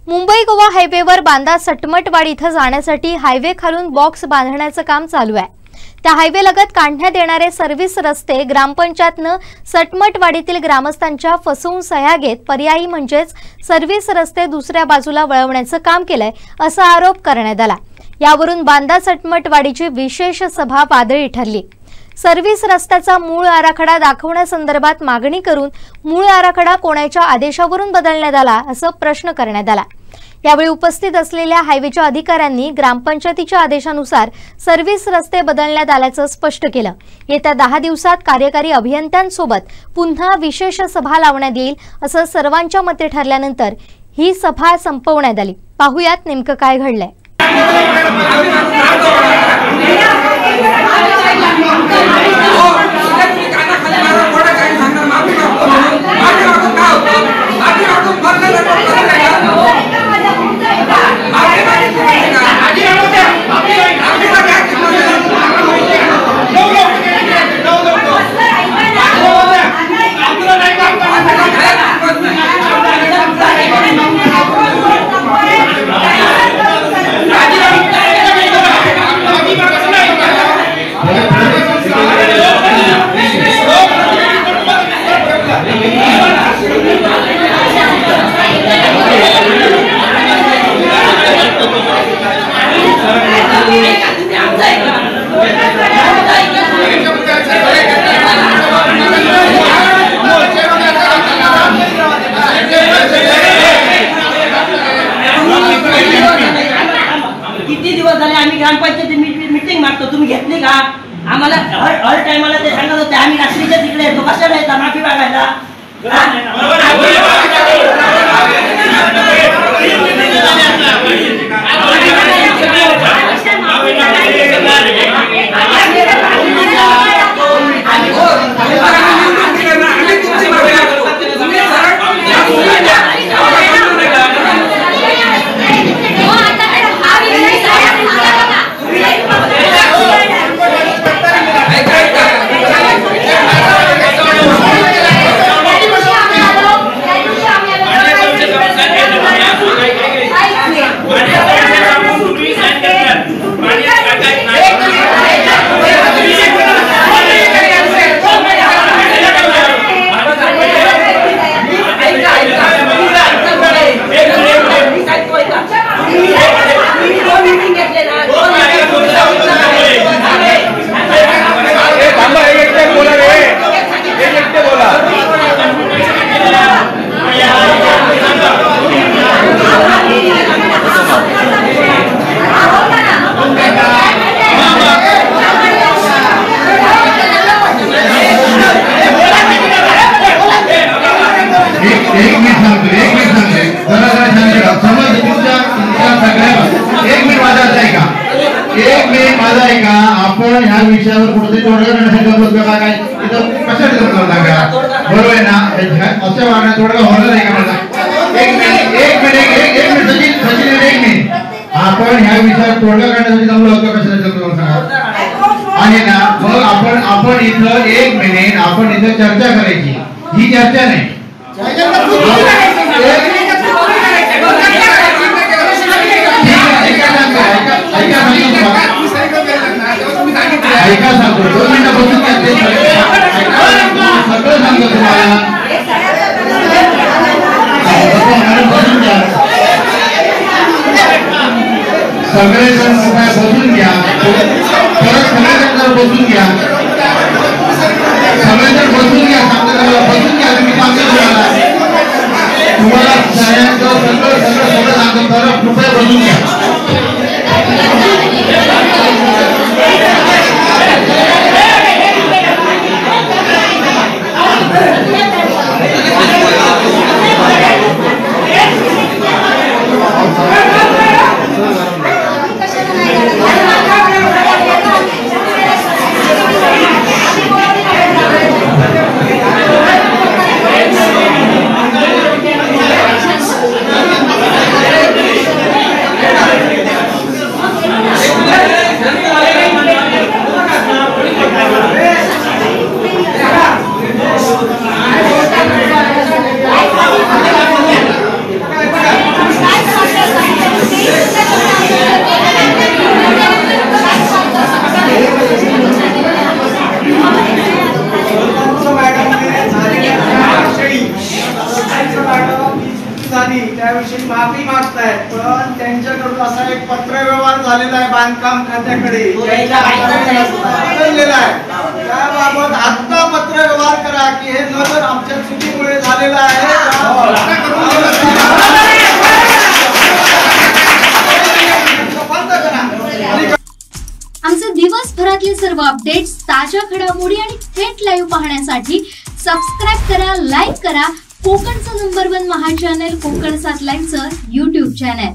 मुंबई गोवा हायवेवर बांदा सटमटवाडी इथं जाण्यासाठी हायवे खालून बॉक्स बांधण्याचं काम चालू आहे। त्या हायवे लगत काढण्यात येणारे सर्व्हिस रस्ते ग्रामपंचायतनं सटमटवाडीतील ग्रामस्थांच्या फसवून सह्या घेत पर्यायी म्हणजेच सर्व्हिस रस्ते दुसऱ्या बाजूला वळवण्याचं काम केलंय असा आरोप करण्यात आला। यावरून बांदा सटमटवाडीची विशेष सभा वादळी ठरली। सर्व्हिस रस्त्याचा मूळ आराखडा दाखवण्यासंदर्भात मागणी करून मूळ आराखडा कोणाच्या आदेशावरून बदलण्यात आला असा प्रश्न करण्यात आला। यावेळी उपस्थित असलेल्या हायवेच्या अधिकाऱ्यांनी ग्रामपंचायतीच्या आदेशानुसार सर्व्हिस रस्ते बदलण्यात आल्याचं स्पष्ट केलं। येत्या 10 दिवसात कार्यकारी अभियंत्यांसोबत पुन्हा विशेष सभा लावण्यात येईल असं सर्वांच्या मते ठरल्यानंतर ही सभा संपवण्यात आली। पाहूयात नेमकं काय घडलंय। किती दिवस झाले आम्ही ग्रामपंचायत मीटिंग मागतो, तुम्ही घेतली का? आम्हाला हर टाइमला ते सांगत होते आम्ही रात्रीच्या तिकडे येतो, कशाला येता माफी मागायला? आपण ह्या विषयावर कुठेतरी तोडगा काढण्यासाठी काय इथं कशासाठी बरोबर आहे ना? असं वागणं तोडगा होणार नाही का? मला एक मिनिट सचिन आपण ह्या विषयावर तोडगा काढण्यासाठी जमलो होतो कशासाठी सांगा? आणि ना मग आपण इथं 1 मिनिट आपण इथं चर्चा करायची, ही चर्चा नाही। ऐका सांगतो 2 मिनिटं बसून सगळं सांगतो तुम्हाला, सगळेजण बसून घ्या, परत सगळेजण बसून घ्या, सगळेजण बसून घ्या, बसून घ्या। तुम्ही सांगतो तुम्हाला सगळं सांगतो, तर कृपया बसून घ्या। असतायत, पण त्यांच्याकडून असा एक पत्रव्यवहार झालेला आहे बांधकाम खात्याकडे बदललेला आहे. त्याबाबत आत्ता पत्रव्यवहार करा की हे नगर आमच्या चुकीमुळे झालेलं आहे. आमचे दिवसभरातले सर्व अपडेट्स, ताज्या घडामोडी आणि थेट लाईव्ह पाहण्यासाठी सबस्क्राईब करा, लाईक करा कोकणचं नंबर 1 महा चॅनल कोकण 7 लाईव्हचं YouTube चॅनल.